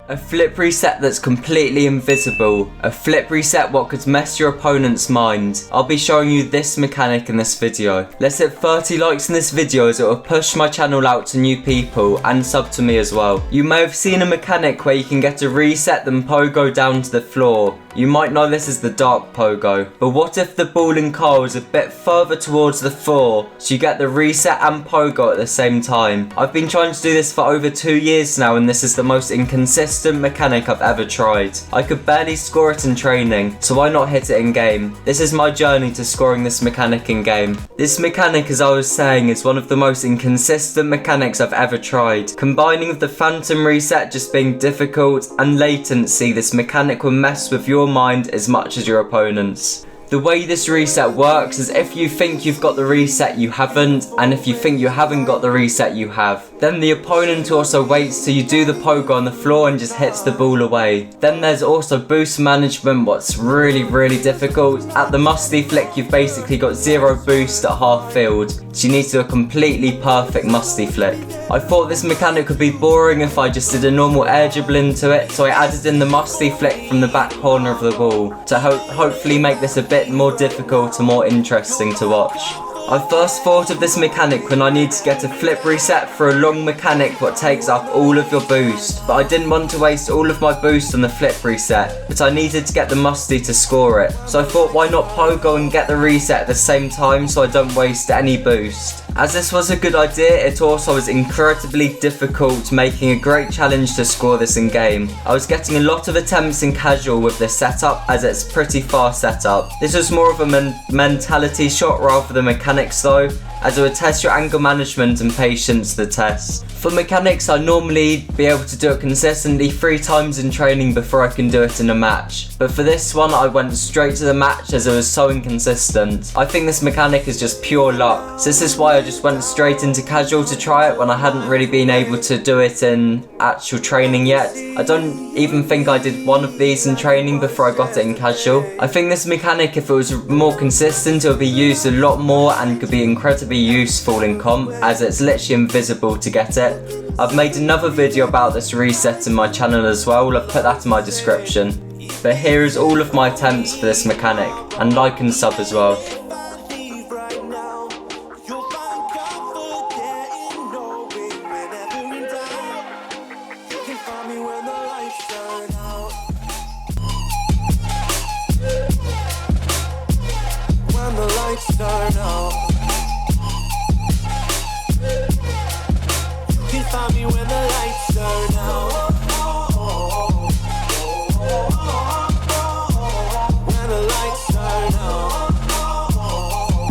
A flip reset that's completely invisible. A flip reset what could mess your opponent's mind. I'll be showing you this mechanic in this video. Let's hit 30 likes in this video as it will push my channel out to new people and sub to me as well. You may have seen a mechanic where you can get a reset then pogo down to the floor. You might know this as the dark pogo. But what if the ball and car is a bit further towards the floor so you get the reset and pogo at the same time? I've been trying to do this for over 2 years now and this is the most inconsistent mechanic I've ever tried. I could barely score it in training, so why not hit it in game? This is my journey to scoring this mechanic in game. This mechanic, as I was saying, is one of the most inconsistent mechanics I've ever tried. Combining with the phantom reset just being difficult and latency, this mechanic will mess with your mind as much as your opponent's. The way this reset works is if you think you've got the reset, you haven't, and if you think you haven't got the reset, you have. Then the opponent also waits till you do the pogo on the floor and just hits the ball away. Then there's also boost management, what's really difficult. At the musty flick, you've basically got 0 boost at half field, so you need to do a completely perfect musty flick. I thought this mechanic would be boring if I just did a normal air dribble into it, so I added in the musty flick from the back corner of the ball to hopefully make this a bit more difficult and more interesting to watch. I first thought of this mechanic when I need to get a flip reset for a long mechanic what takes up all of your boost, but I didn't want to waste all of my boost on the flip reset, but I needed to get the musty to score it, so I thought why not pogo and get the reset at the same time so I don't waste any boost. As this was a good idea, it also was incredibly difficult, making a great challenge to score this in game. I was getting a lot of attempts in casual with this setup as it's pretty fast setup. This was more of a mentality shot rather than mechanics though, as it would test your anger management and patience to the test. For mechanics, I normally be able to do it consistently 3 times in training before I can do it in a match. But for this one, I went straight to the match as it was so inconsistent. I think this mechanic is just pure luck. So this is why I just went straight into casual to try it when I hadn't really been able to do it in actual training yet. I don't even think I did one of these in training before I got it in casual. I think this mechanic, if it was more consistent, it would be used a lot more and could be incredibly useful in comp as it's literally invisible to get it. I've made another video about this reset in my channel as well, I've put that in my description. But here is all of my attempts for this mechanic, and like and sub as well. Find me when the lights turn out.